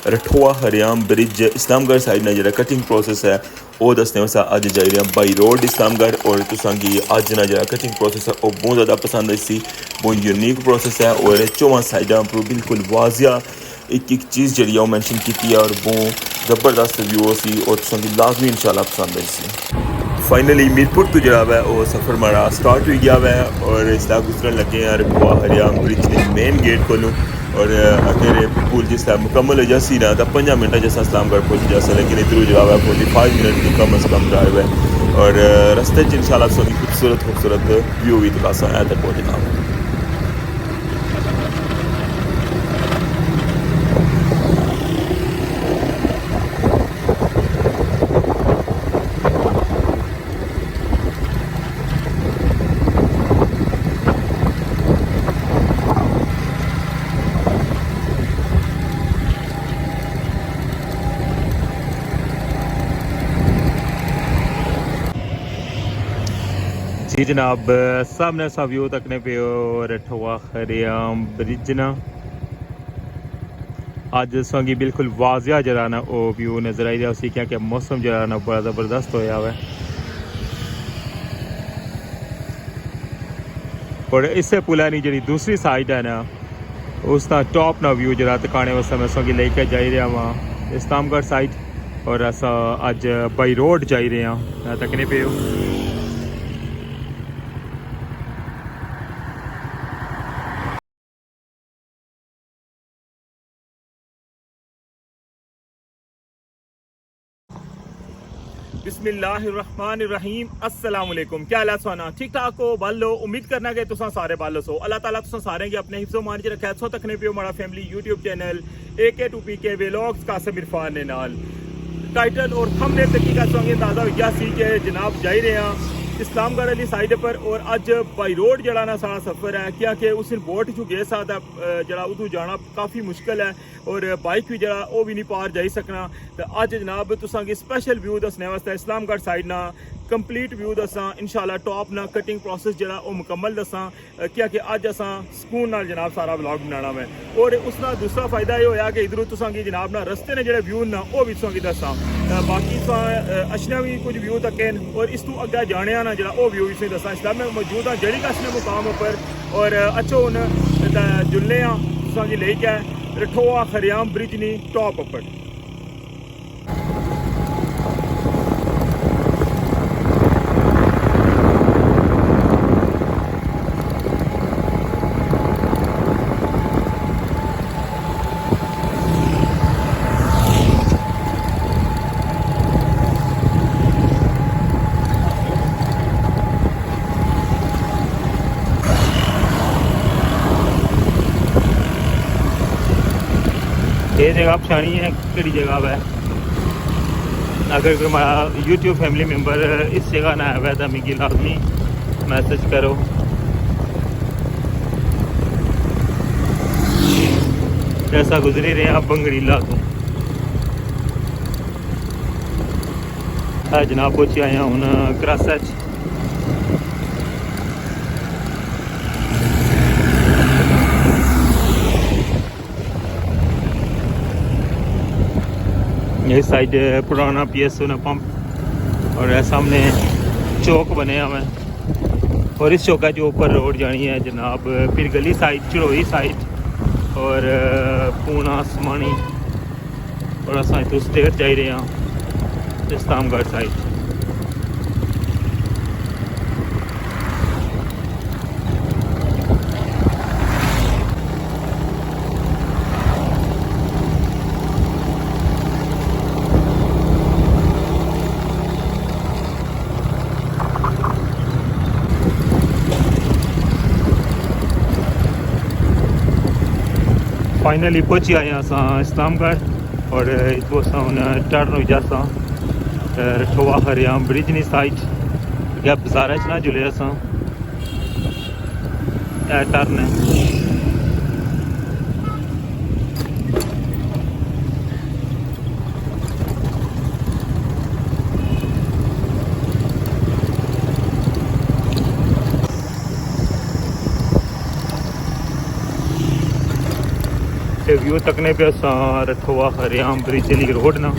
रठोआ हरियाम bridge Islamgarh side ना जो cutting process है वो दसने वास्ते अज जाई रहे बाई रोड इस्लामगढ़। और तुसांगी अज ना जो कटिंग प्रोसेस है वो बहुत ज़्यादा पसंद आई, बहुत यूनिक प्रोसेस है। और चौवां साइडा पर बिल्कुल वाजिया एक एक चीज़ जी मैंशन की है और बहुत ज़बरदस्त व्यू सी और तुसांगी लाजमी इंशाल्लाह पसंद आई सी। फाइनली मीरपुर तो जो है वो सफ़र हमारा स्टार्ट हो गया है और इसला गुजरन लगे हैं रठोआ हरियाम ब्रिज के मेन गेट को। और अगर पुल जिसला मुकम्मल हो जासी ना तो 5 मिनट जैसा इस्लामगढ़ पहुँच जासा, लेकिन इधर जो है 45 मिनट की कम अज़ कम ड्राइव है। और रस्ते इंशाल्लाह सभी खूबसूरत व्यू भी दिखा सा तक पहुँचना। जी जनाब, सामने सा व्यू तकने पे रठोआ हरियाम ब्रिज ना अज संगी बिल्कुल वाजिया जरा ना वो व्यू नजर आई रहा उसी क्या मौसम जरा ना बड़ा ज़बरदस्त होया हुआ है। और इससे पुलानी जी दूसरी साइड है ना उसका टॉप ना व्यू जरा तकाने वास्ते मैं संगी लेके जाई रहा वहाँ इस्लामगढ़ साइड। और असा अज बाई रोड जाई रहे हैं तकने पे बिस्मिल्लाहिर्रहमानिर्रहीम। अस्सलाम वालेकुम। क्या हाल सोना ठीक ठाक हो बालो? उम्मीद करना कि तुसा सारे बालो सो अल्लाह ताला तुसा सारे के अपने हिफ्ज़ो मान च रखा सो तकने पियो हमारा family YouTube channel AK2PK vlogs Qasim Irfan ने नाल टाइटल और थंबनेल तक का संगे अंदाजा हो गया सी कि जनाब जाई रहे हैं इस्लामगढ़ वाली साइड पर। और अज बाई रोड जरा ना सारा सफ़र है क्योंकि उस दिन बोट चू गे सा जरा उधर जाना काफ़ी मुश्किल है और बाइक भी जरा वो भी नहीं पार जाई सकना। तो अज जनाब तुसा स्पेशल व्यू दसने वास्ते इस्लामगढ़ साइड ना कंप्लीट व्यू दसा इंशाल्लाह टॉप ना कटिंग प्रोसेस जरा वो मुकम्मल दसा क्योंकि अज असा सुकून नाल जनाब सारा व्लॉग बनाना मैं। और उसका दूसरा फायदा ये होया कि इधरों तुसा जनाब ना रस्ते ने जो व्यू ना वो भी तुसा दसा बाकी अशना भी कुछ व्यू तक और इस तू अगर जाने ना जरा वो व्यू भी दसा इसलिए मैं मौजूद हाँ जड़ी कशने मुकाम पर। और अच्छो हूँ जुलने तुसा लेके रठोआ हरियाम ब्रिज नी टॉप पर। ये जगह पछानी है कि जगह है। अगर हमारा यूट्यूब फैमिली मेम्बर इस जगह ना है तो मिगी लाजमी मैसेज करो। ऐसा गुजरे रहे हैं बंगड़ीला तो जनाब पहुंचे आए हूँ करासा। ये साइड पुराना PSO ना पंप और सामने चौक बने हुए हैं। और इस चौका के ऊपर रोड जानी है जनाब फिर गली साइड चढ़ोई साइड और पूना समानी और असा तो स्टेट जा रहे हैं इस्लामगढ़ साइड। फाइनली पहुंची आए असा इस्लामगढ़ और इतो टर्न हो जासा रठोआ हरियाम ब्रिज नी साइड या बाजारा च ना जुले असा टर्न है। व्यू तकने पे रठोआ हरियाम ब्रिज ली रोड ना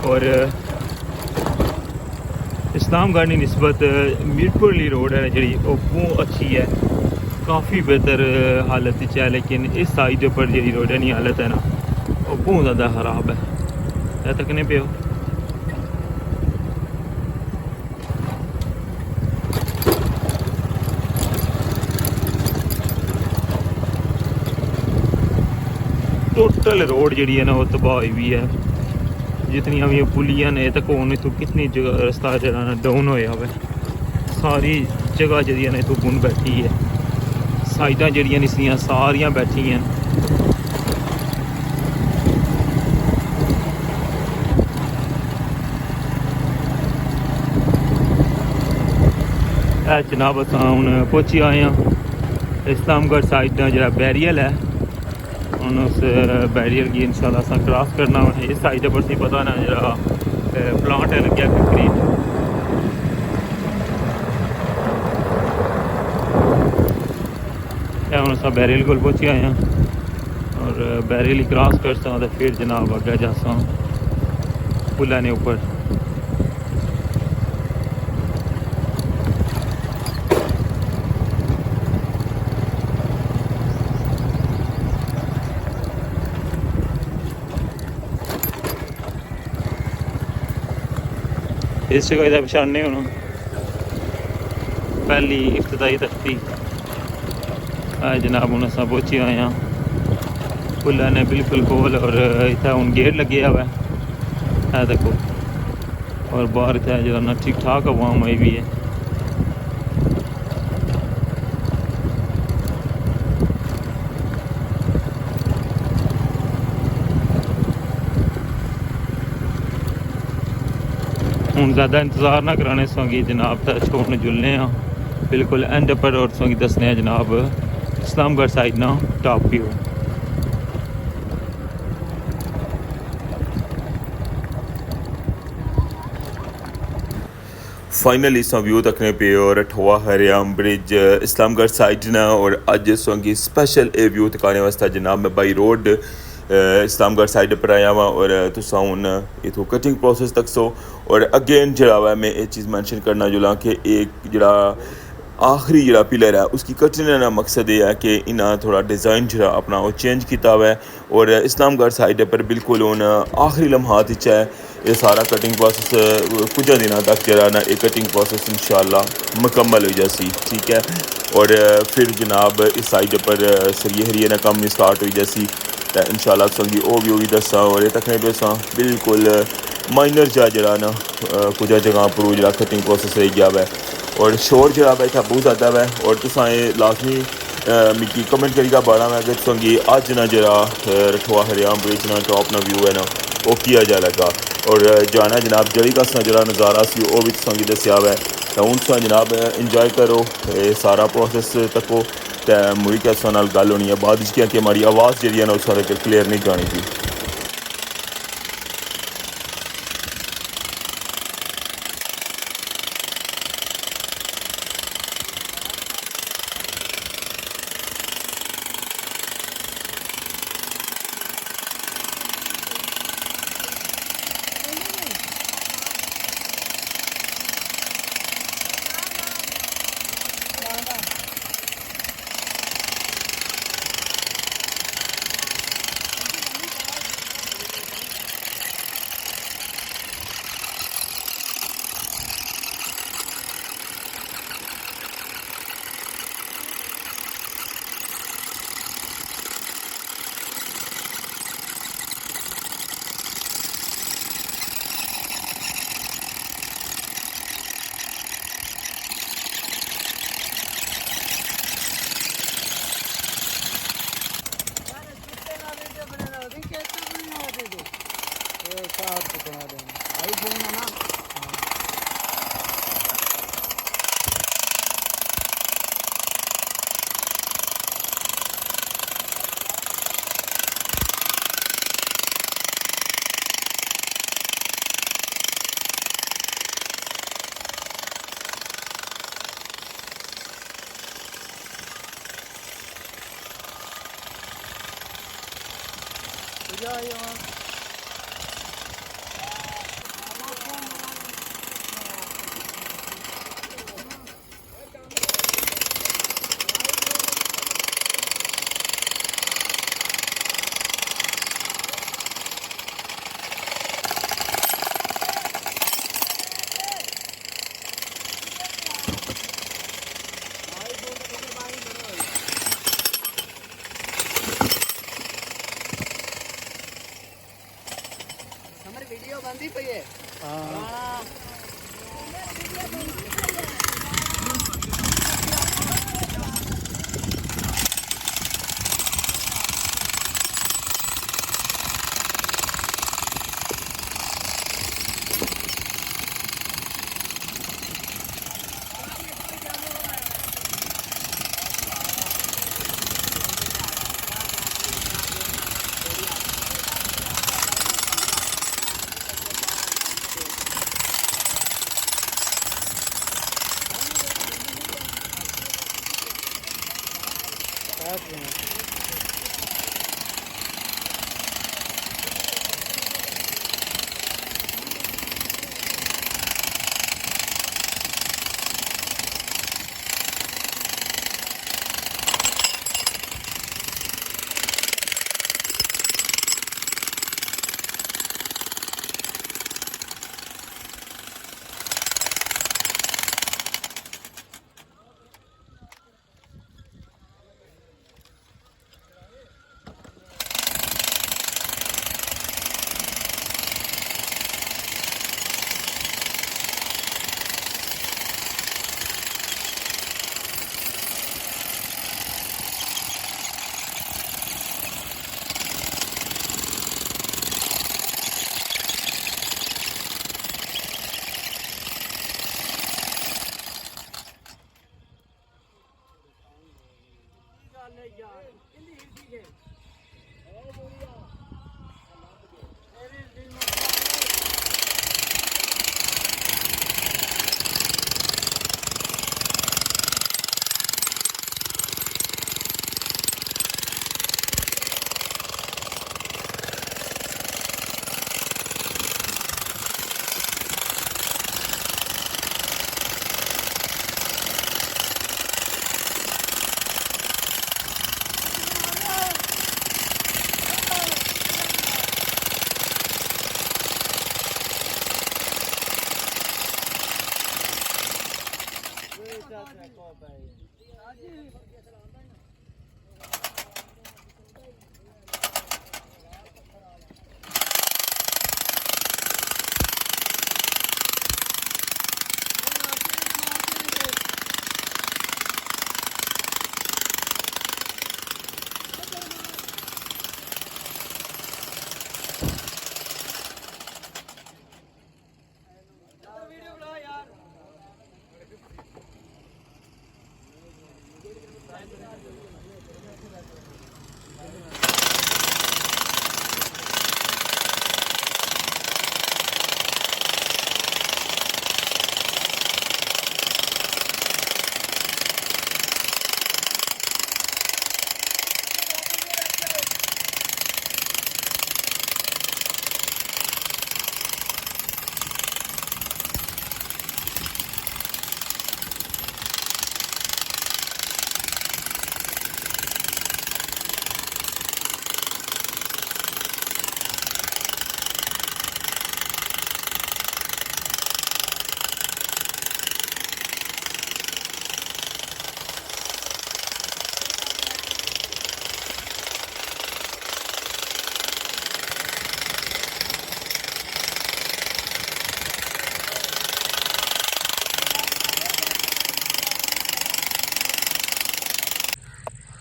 और इस्लामगढ़ की नस्बत मीरपुर ली रोड है जी बहुत अच्छी है, काफ़ी बेहतर हालत है, लेकिन इस साइड पर जी रोड की हालत है ना वो बहुत ज़्यादा ख़राब है। तकने पे हो टोटल रोड जी है ना वो तबाह हुई भी है, जितनी भी पुलियां ने तक इतों कितनी जगह रास्ता जरा डाउन होया हुआ, सारी जगह जी है ना इतों बुन बैठी है, साइडां जड़ियां निसियां सारियां बैठी हैं। जनाब अस हूँ पहुंची आए हैं इस्लामगढ़ साइड जरा बैरियल है, हूँ उस बैरियर की इंशाल्लाह अस क्रॉस करना। इस साइड पर सी पता ना जरा प्लांट है लग्या कंक्रीट, हूँ अस बैरियल को पहुंची आए हैं और बैरियल क्रॉस कर सा तो फिर जनाब अगे जा सा पुला ने ऊपर। इस जगह का पछाने होना पहली इफ्तदाई तख्ती जनाब हूँ अस पहुंची आए हैं पुला ने बिल्कुल कोल और इतना हूँ गेट लगे हुआ है देखो, और बाहर इतना जो ना ठीक ठाक आवाम आई भी है। हूँ ज़्यादा इंतज़ार ना कराने सोंगी जनाब तो छोड़ने जुलने बिल्कुल एंड पर और सोंगी दसने जनाब इस्लामगढ़ साइड ना टॉप व्यू। फाइनली इस व्यू तकने पे और ठोआ हरियाम ब्रिज इस्लामगढ़ साइड ना और अज सोंगी स्पेशल ए व्यू तकाने वास्ते जनाब मैं बाई रोड इस्लामगढ़ साइड पर आया हुआ और तुसा हूँ इथों कटिंग प्रोसेस तक सो। और अगेन जरा वा मैं एक चीज़ मैंशन करना जुला कि एक जरा आखिरी जरा पिलर है उसकी कटने का मकसद ये है कि इन्हें थोड़ा डिज़ाइन जरा अपना वो चेंज किया हुआ है और इस्लामगढ़ साइड पर बिल्कुल हूँ आखिरी लम्हात है ये सारा कटिंग प्रोसेस कुछ दिनों तक जरा ना एक कटिंग प्रोसेस इंशाल्लाह मुकम्मल हो जासी, ठीक है। और फिर जनाब इस साइड पर सरिये हरिये ना कम स्टार्ट हो जासी तो इंशाल्लाह संगी ओ भी दसा। और ये तक पे बिल्कुल माइनर जरा ना कुछ जगह पर जरा कटिंग प्रोसेस रह गया है और शोर जरा बैठा बहुत ज़्यादा है। और तुसा लाजमी मिगी कमेंट करेगा बाड़ा मैं अगर तुसेंगी अज ना जरा रठोआ हरियाम ब्रिज ना टॉप ना व्यू है ना वो किया जा लगा और जाना जनाब जड़ी का जरा नज़ारा सी वो भी तुसेंगी दसिया हुआ है। तो हूँ तुस जनाब इंजॉय करो ये सारा प्रोसेस तको तो मुड़ी क्या तुसा नाल गल होनी है बाद कि हमारी आवाज़ जी है ना उस क्लियर नहीं जानी थी। आईफोन है ना। हमारी वीडियो बंदी पई है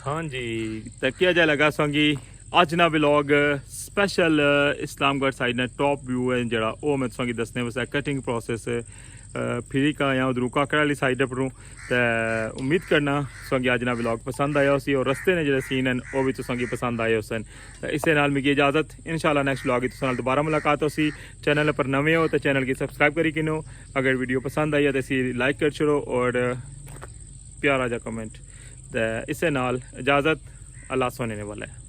हाँ जी तो क्या जा लगा संगी अज ना व्लॉग स्पेशल इस्लामगढ़ साइड ने टॉप व्यू है जरा वो मैं तुसेंगी दसने वास्ते कटिंग प्रोसेस फिरी का या उधर काकड़ा वाली साइड पर तो उम्मीद करना तुसेंगी अज ना व्लॉग पसंद आया उसी और रस्ते ने जो सीन हैं वो भी तुसेंगी पसंद आए उस इस नाल मिगी इजाजत इंशाल्लाह नेक्स्ट व्लॉग तुसां नाल दोबारा मुलाकात होसी चैनल पर नवे हो तो चैनल की सब्सक्राइब करी किनो अगर वीडियो पसंद आई है तो इसी लाइक कर छोड़ो और प्यारा जा कमेंट तो इस नाल इजाज़त अल्लाह सुनने वाला है।